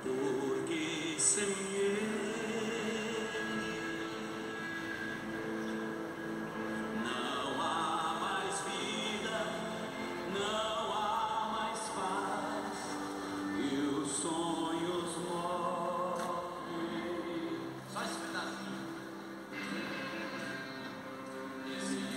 Porque sem Ele não há mais vida, não há mais paz, e os sonhos morrem. Só esse pedacinho. Esse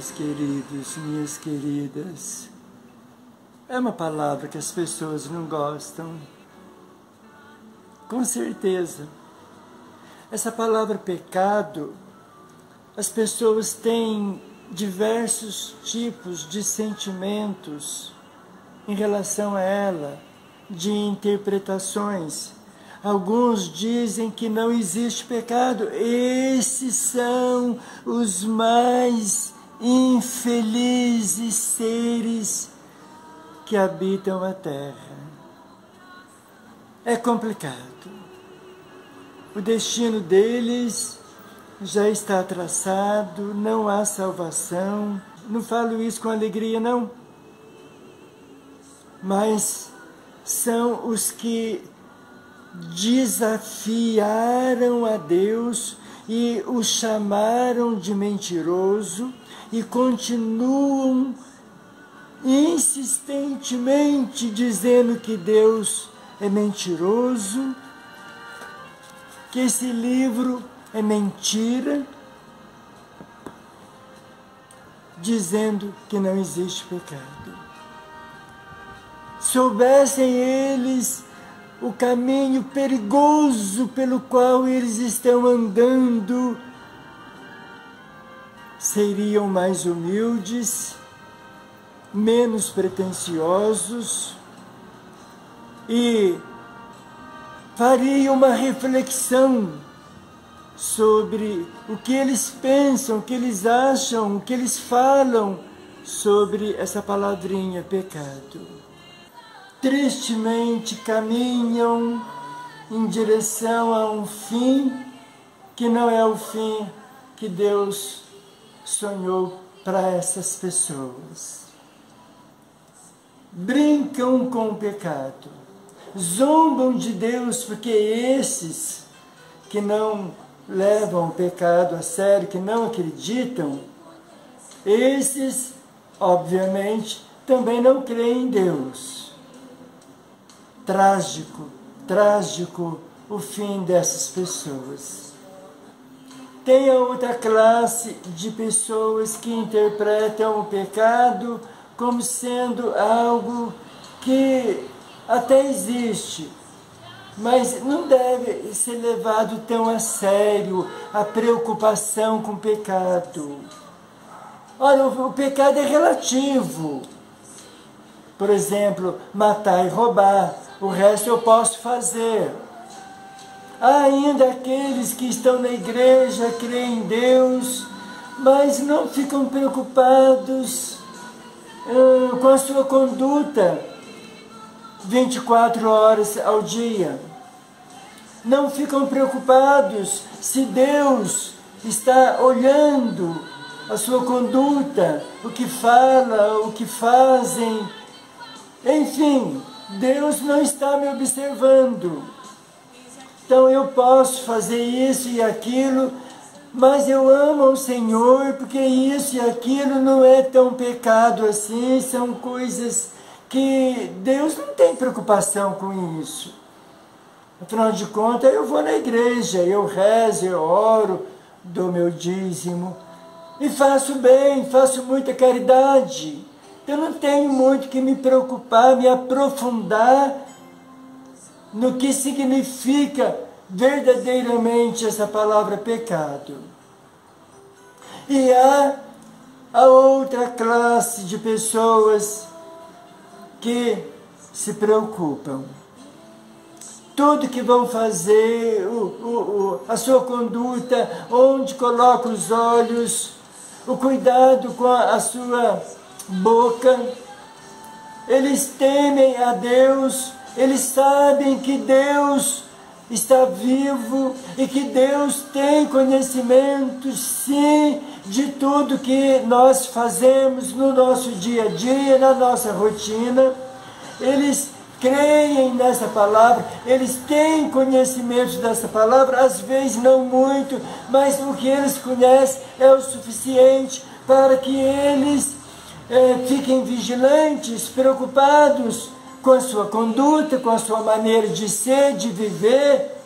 meus queridos, minhas queridas. É uma palavra que as pessoas não gostam. Com certeza. Essa palavra pecado, as pessoas têm diversos tipos de sentimentos em relação a ela, de interpretações. Alguns dizem que não existe pecado. Esses são os mais infelizes seres que habitam a terra. É complicado. O destino deles já está traçado, não há salvação. Não falo isso com alegria, não. Mas são os que desafiaram a Deus e o chamaram de mentiroso e continuam insistentemente dizendo que Deus é mentiroso, que esse livro é mentira, dizendo que não existe pecado. soubessem eles o caminho perigoso pelo qual eles estão andando, seriam mais humildes, menos pretensiosos e fariam uma reflexão sobre o que eles pensam, o que eles acham, o que eles falam sobre essa palavrinha pecado. Tristemente caminham em direção a um fim que não é o fim que Deus sonhou para essas pessoas. Brincam com o pecado, zombam de Deus, porque esses que não levam o pecado a sério, que não acreditam, esses, obviamente, também não creem em Deus. Trágico, trágico o fim dessas pessoas. Tem a outra classe de pessoas que interpretam o pecado como sendo algo que até existe, mas não deve ser levado tão a sério a preocupação com o pecado. Olha, o pecado é relativo. Por exemplo, matar e roubar, o resto eu posso fazer. Há ainda aqueles que estão na igreja, creem em Deus, mas não ficam preocupados com a sua conduta 24 horas ao dia. Não ficam preocupados se Deus está olhando a sua conduta, o que fala, o que fazem. Enfim, Deus não está me observando. Então eu posso fazer isso e aquilo, mas eu amo o Senhor, porque isso e aquilo não é tão pecado assim, são coisas que Deus não tem preocupação com isso. Afinal de contas, eu vou na igreja, eu rezo, eu oro, dou meu dízimo, e faço bem, faço muita caridade. Eu não tenho muito que me preocupar, me aprofundar no que significa verdadeiramente essa palavra pecado. E há a outra classe de pessoas que se preocupam. Tudo que vão fazer, a sua conduta, onde coloca os olhos, o cuidado com a sua boca, eles temem a Deus, eles sabem que Deus está vivo e que Deus tem conhecimento, sim, de tudo que nós fazemos no nosso dia a dia, na nossa rotina. Eles creem nessa palavra, eles têm conhecimento dessa palavra, às vezes não muito, mas o que eles conhecem é o suficiente para que eles fiquem vigilantes, preocupados com a sua conduta, com a sua maneira de ser, de viver,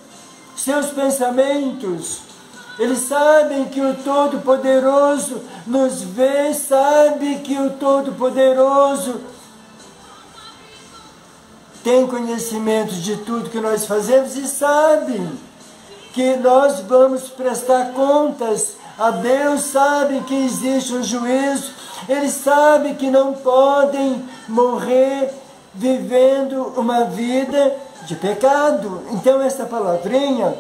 seus pensamentos. Eles sabem que o Todo-Poderoso nos vê, sabe que o Todo-Poderoso tem conhecimento de tudo que nós fazemos e sabe que nós vamos prestar contas a Deus, sabem que existe um juízo, eles sabem que não podem morrer vivendo uma vida de pecado. Então essa palavrinha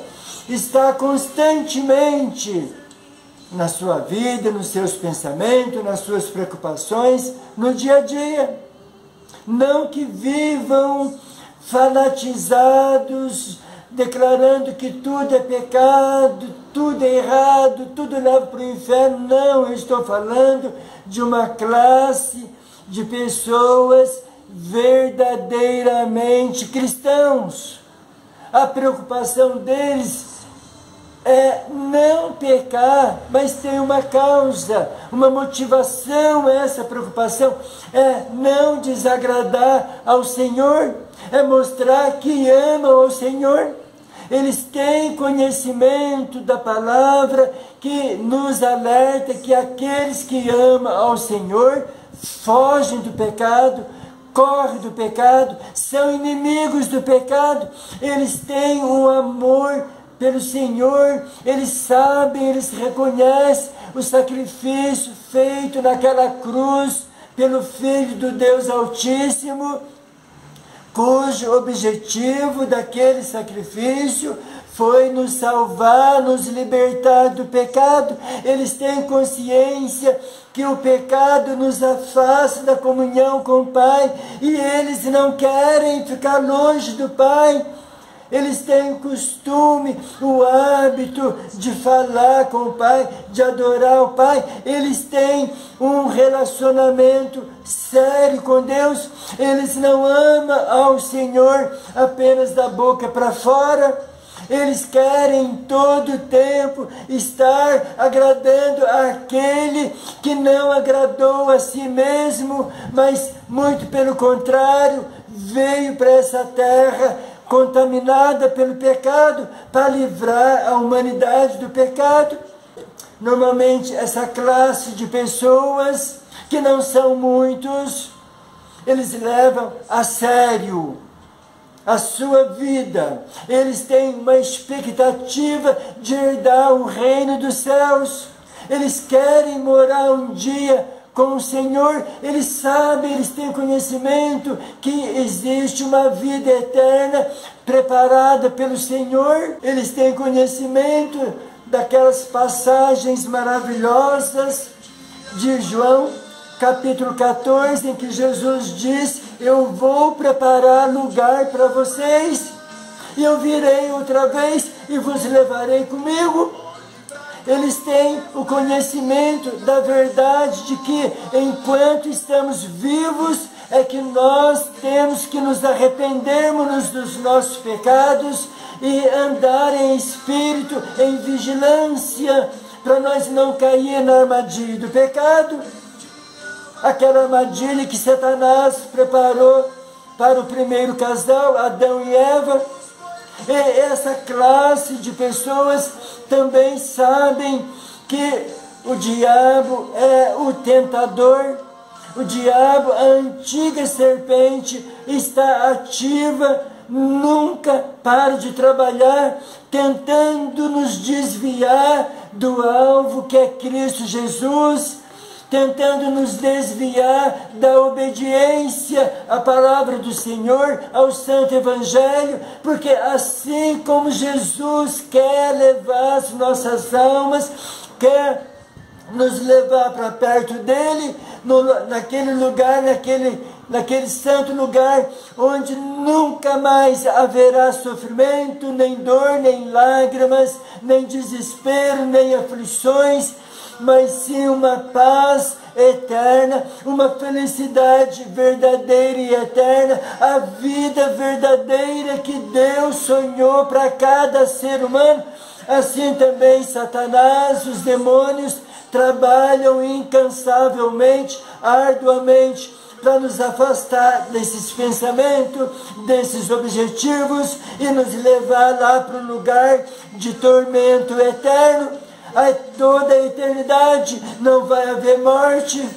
está constantemente na sua vida, nos seus pensamentos, nas suas preocupações, no dia a dia. Não que vivam fanatizados, declarando que tudo é pecado, tudo é errado, tudo leva para o inferno. Não, eu estou falando de uma classe de pessoas verdadeiramente cristãos. A preocupação deles é não pecar, mas tem uma causa, uma motivação. Essa preocupação é não desagradar ao Senhor, é mostrar que amam ao Senhor. Eles têm conhecimento da palavra que nos alerta que aqueles que amam ao Senhor fogem do pecado, correm do pecado, são inimigos do pecado, eles têm um amor pelo Senhor, eles sabem, eles reconhecem o sacrifício feito naquela cruz pelo Filho do Deus Altíssimo, cujo objetivo daquele sacrifício foi nos salvar, nos libertar do pecado. Eles têm consciência que o pecado nos afasta da comunhão com o Pai e eles não querem ficar longe do Pai. Eles têm o costume, o hábito de falar com o Pai, de adorar o Pai. Eles têm um relacionamento sério com Deus. Eles não amam ao Senhor apenas da boca para fora. Eles querem em todo tempo estar agradando àquele que não agradou a si mesmo, mas muito pelo contrário, veio para essa terra contaminada pelo pecado para livrar a humanidade do pecado. Normalmente essa classe de pessoas, que não são muitos, eles levam a sério a sua vida. Eles têm uma expectativa de herdar o reino dos céus. Eles querem morar um dia com o Senhor. Eles sabem, eles têm conhecimento que existe uma vida eterna preparada pelo Senhor. Eles têm conhecimento daquelas passagens maravilhosas de João capítulo 14, em que Jesus diz: eu vou preparar lugar para vocês, e eu virei outra vez e vos levarei comigo. Eles têm o conhecimento da verdade de que enquanto estamos vivos é que nós temos que nos arrependermos dos nossos pecados e andar em espírito, em vigilância, para nós não cair na armadilha do pecado. Aquela armadilha que Satanás preparou para o primeiro casal, Adão e Eva. E essa classe de pessoas também sabem que o diabo é o tentador. O diabo, a antiga serpente, está ativa, nunca para de trabalhar, tentando nos desviar do alvo que é Cristo Jesus, tentando nos desviar da obediência à palavra do Senhor, ao Santo Evangelho, porque assim como Jesus quer levar as nossas almas, quer nos levar para perto dele, naquele lugar, naquele santo lugar, onde nunca mais haverá sofrimento, nem dor, nem lágrimas, nem desespero, nem aflições, mas sim uma paz eterna, uma felicidade verdadeira e eterna, a vida verdadeira que Deus sonhou para cada ser humano. Assim também Satanás, os demônios, trabalham incansavelmente, arduamente, para nos afastar desses pensamentos, desses objetivos e nos levar lá para o lugar de tormento eterno. A toda a eternidade não vai haver morte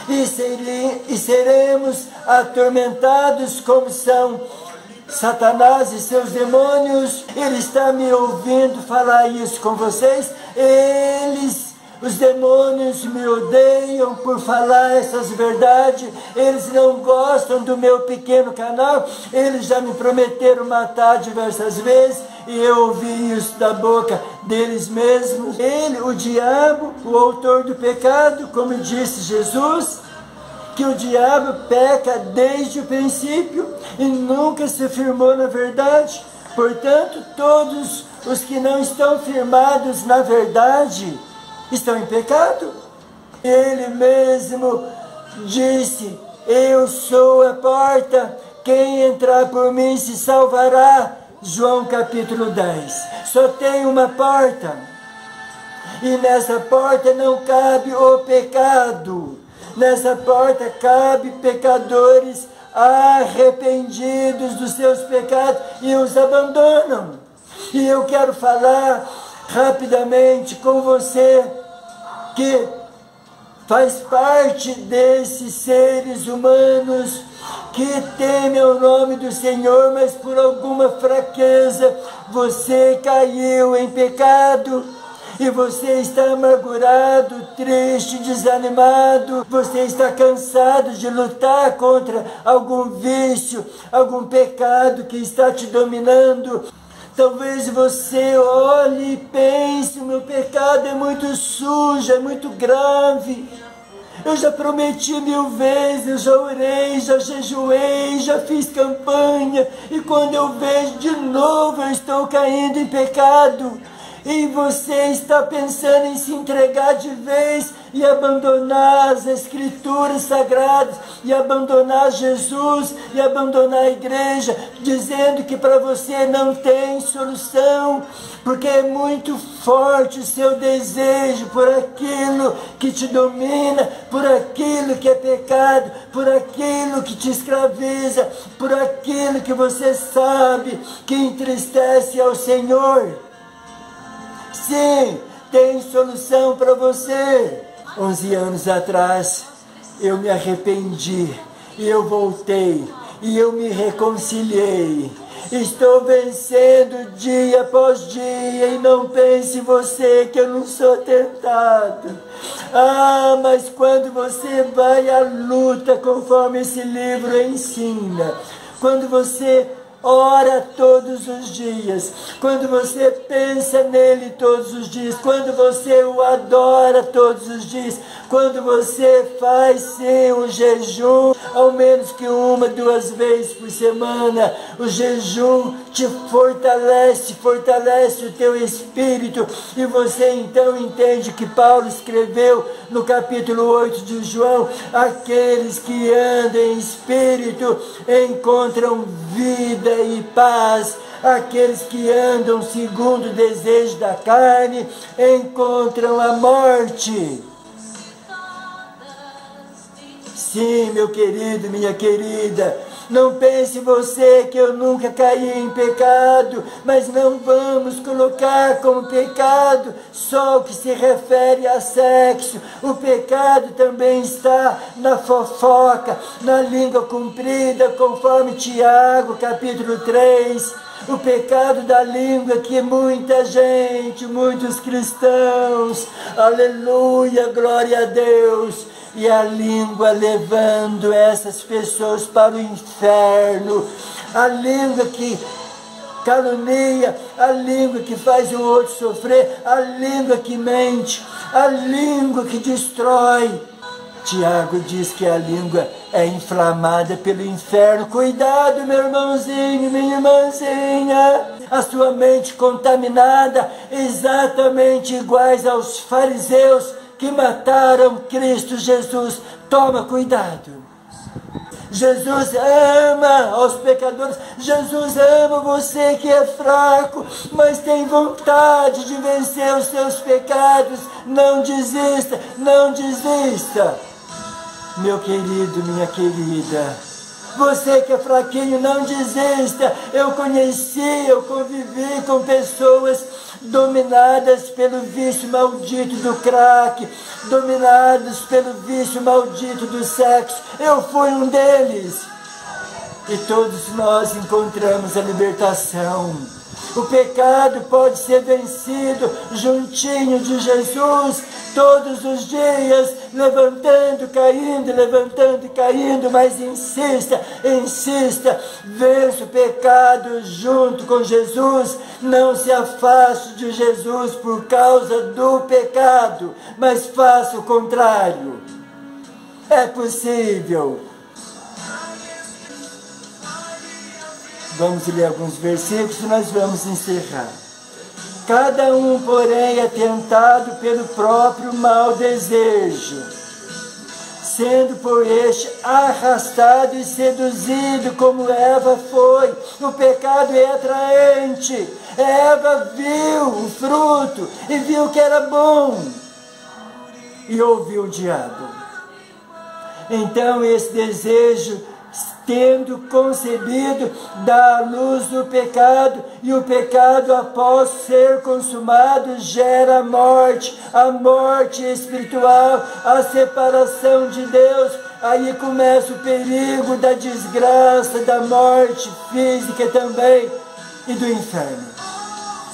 e seremos atormentados como são Satanás e seus demônios. Ele está me ouvindo falar isso com vocês. Os demônios me odeiam por falar essas verdades. Eles não gostam do meu pequeno canal. Eles já me prometeram matar diversas vezes, e eu ouvi isso da boca deles mesmos. Ele, o diabo, o autor do pecado, como disse Jesus, que o diabo peca desde o princípio e nunca se firmou na verdade. Portanto, todos os que não estão firmados na verdade estão em pecado. Ele mesmo disse: eu sou a porta, quem entrar por mim se salvará. João capítulo 10. Só tem uma porta, e nessa porta não cabe o pecado. Nessa porta cabe pecadores arrependidos dos seus pecados e os abandonam. E eu quero falar rapidamente com você que faz parte desses seres humanos que temem o nome do Senhor, mas por alguma fraqueza você caiu em pecado e você está amargurado, triste, desanimado, você está cansado de lutar contra algum vício, algum pecado que está te dominando. Talvez você olhe e pense: o meu pecado é muito sujo, é muito grave. Eu já prometi 1000 vezes, eu já orei, já jejuei, já fiz campanha, e quando eu vejo de novo eu estou caindo em pecado. E você está pensando em se entregar de vez e abandonar as Escrituras Sagradas, e abandonar Jesus, e abandonar a igreja, dizendo que para você não tem solução, porque é muito forte o seu desejo por aquilo que te domina, por aquilo que é pecado, por aquilo que te escraviza, por aquilo que você sabe que entristece ao Senhor. Sim, tem solução para você. 11 anos atrás, eu me arrependi, e eu voltei, e eu me reconciliei. Estou vencendo dia após dia, e não pense você que eu não sou tentado. Ah, mas quando você vai à luta, conforme esse livro ensina, quando você ora todos os dias, quando você pensa nele todos os dias, quando você o adora todos os dias, quando você faz sim um jejum, ao menos que 1, 2 vezes por semana, o jejum te fortalece o teu espírito, e você então entende que Paulo escreveu no capítulo 8 de João: aqueles que andam em espírito encontram vida e paz, aqueles que andam segundo o desejo da carne encontram a morte. Sim, meu querido, minha querida, não pense você que eu nunca caí em pecado, mas não vamos colocar como pecado só o que se refere a sexo. O pecado também está na fofoca, na língua comprida, conforme Tiago, capítulo 3. O pecado da língua que muita gente, muitos cristãos, aleluia, glória a Deus, e a língua levando essas pessoas para o inferno, a língua que calunia, a língua que faz o outro sofrer, a língua que mente, a língua que destrói. Tiago diz que a língua é inflamada pelo inferno. Cuidado, meu irmãozinho, minha irmãzinha. A sua mente contaminada, exatamente iguais aos fariseus que mataram Cristo Jesus. Toma cuidado. Jesus ama aos pecadores, Jesus ama você que é fraco, mas tem vontade de vencer os seus pecados. Não desista, não desista. Meu querido, minha querida, você que é fraquinho, não desista. Eu convivi com pessoas dominadas pelo vício maldito do crack, dominados pelo vício maldito do sexo. Eu fui um deles. E todos nós encontramos a libertação. O pecado pode ser vencido juntinho de Jesus, todos os dias, levantando, e caindo, mas insista, vença o pecado junto com Jesus. Não se afaste de Jesus por causa do pecado, mas faça o contrário. É possível. Vamos ler alguns versículos e nós vamos encerrar. Cada um, porém, é tentado pelo próprio mau desejo, sendo por este arrastado e seduzido, como Eva foi. O pecado é atraente. Eva viu o fruto e viu que era bom, e ouviu o diabo. Então esse desejo tendo concebido da luz do pecado, e o pecado, após ser consumado, gera a morte espiritual, a separação de Deus. Aí começa o perigo da desgraça, da morte física também e do inferno.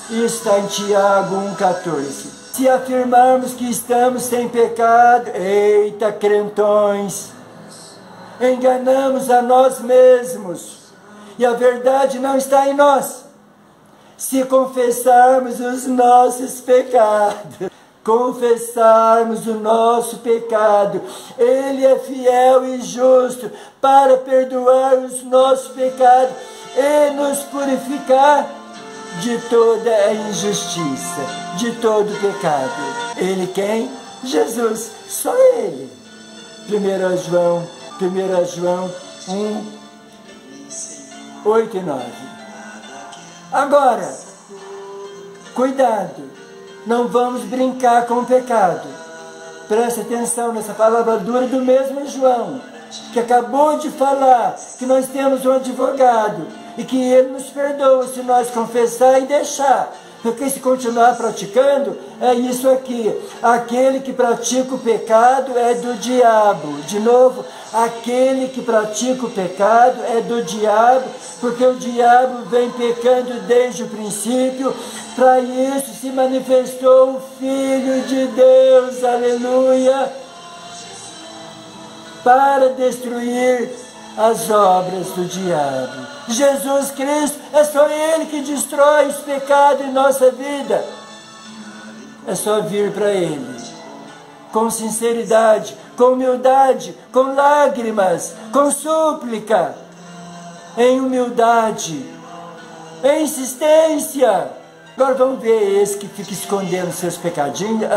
Isso está em Tiago 1,14. Se afirmarmos que estamos sem pecado, eita, crentões, enganamos a nós mesmos, e a verdade não está em nós. Se confessarmos os nossos pecados, confessarmos o nosso pecado, Ele é fiel e justo para perdoar os nossos pecados e nos purificar de toda a injustiça, de todo pecado. Ele quem? Jesus, só Ele. 1 João 1, 8 e 9. Agora, cuidado, não vamos brincar com o pecado. Preste atenção nessa palavra dura do mesmo João, que acabou de falar que nós temos um advogado e que ele nos perdoa se nós confessar e deixar. Porque se continuar praticando, é isso aqui. Aquele que pratica o pecado é do diabo. De novo, aquele que pratica o pecado é do diabo, porque o diabo vem pecando desde o princípio. Para isso se manifestou o Filho de Deus, aleluia, para destruir as obras do diabo. Jesus Cristo, é só Ele que destrói os pecados em nossa vida. É só vir para Ele, com sinceridade, com humildade, com lágrimas, com súplica, em humildade, em insistência. Agora vamos ver esse que fica escondendo seus pecadinhos.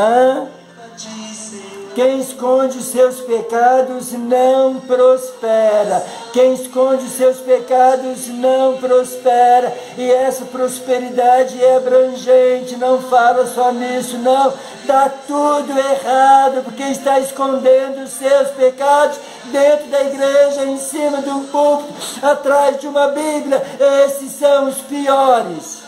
Quem esconde os seus pecados não prospera. Quem esconde os seus pecados não prospera. E essa prosperidade é abrangente. Não fala só nisso, não. Está tudo errado, porque está escondendo os seus pecados dentro da igreja, em cima de um púlpito, atrás de uma Bíblia. Esses são os piores.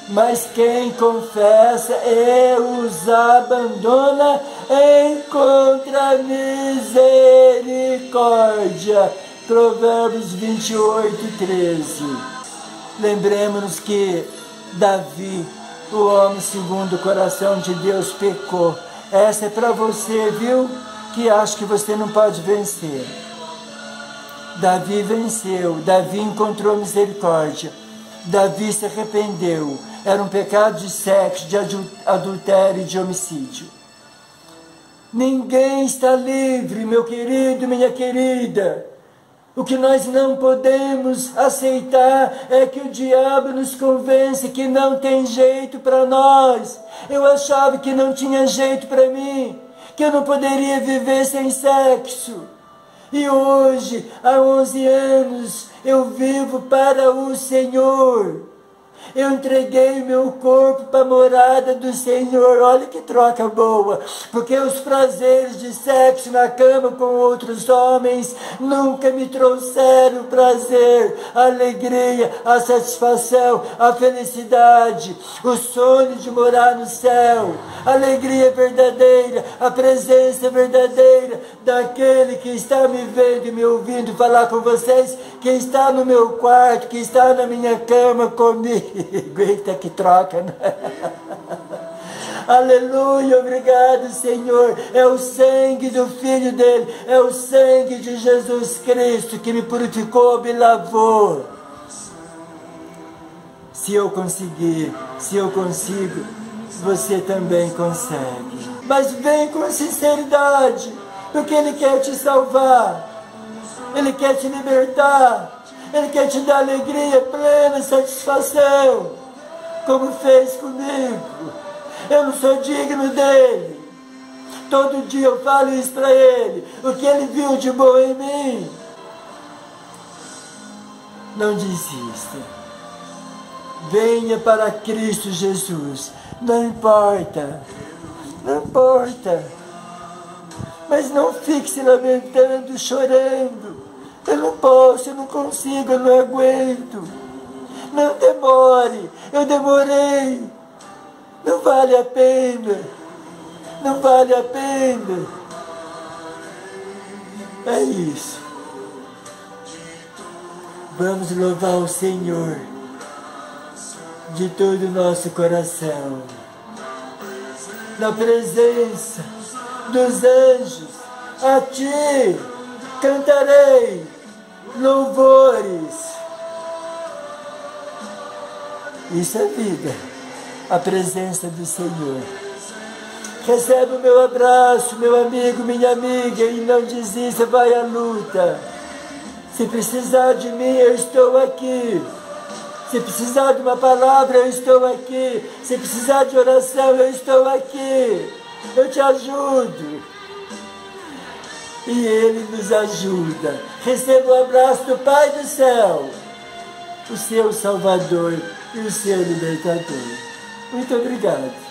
Mas quem confessa e os abandona encontra misericórdia. Provérbios 28, 13. Lembremos-nos que Davi, o homem segundo o coração de Deus, pecou. Essa é para você, viu? Que acha que você não pode vencer. Davi venceu. Davi encontrou misericórdia. Davi se arrependeu. Era um pecado de sexo, de adultério e de homicídio. Ninguém está livre, meu querido, minha querida. O que nós não podemos aceitar é que o diabo nos convence que não tem jeito para nós. Eu achava que não tinha jeito para mim, que eu não poderia viver sem sexo. E hoje, há 11 anos, eu vivo para o Senhor. Eu entreguei meu corpo para a morada do Senhor. Olha que troca boa. Porque os prazeres de sexo na cama com outros homens nunca me trouxeram prazer, a alegria, a satisfação, a felicidade, o sonho de morar no céu, a alegria verdadeira, a presença verdadeira daquele que está me vendo e me ouvindo falar com vocês, que está no meu quarto, que está na minha cama comigo. Eita, que troca, né? Aleluia, obrigado, Senhor. É o sangue do Filho dele, é o sangue de Jesus Cristo que me purificou, me lavou. Se eu conseguir, se eu consigo, você também consegue. Mas vem com sinceridade, porque Ele quer te salvar, Ele quer te libertar. Ele quer te dar alegria, plena satisfação, como fez comigo. Eu não sou digno dele. Todo dia eu falo isso para ele, o que ele viu de bom em mim. Não desista. Venha para Cristo Jesus. Não importa. Não importa. Mas não fique se lamentando, chorando. Eu não posso, eu não consigo, eu não aguento. Não demore, eu demorei. Não vale a pena. Não vale a pena. É isso. Vamos louvar o Senhor de todo o nosso coração. Na presença dos anjos, a Ti cantarei louvores. Isso é vida, a presença do Senhor. Recebe o meu abraço, meu amigo, minha amiga, e não desista, vai à luta. Se precisar de mim, eu estou aqui. Se precisar de uma palavra, eu estou aqui. Se precisar de oração, eu estou aqui. Eu te ajudo. E Ele nos ajuda. Receba o abraço do Pai do céu, o seu Salvador e o seu Libertador. Muito obrigado.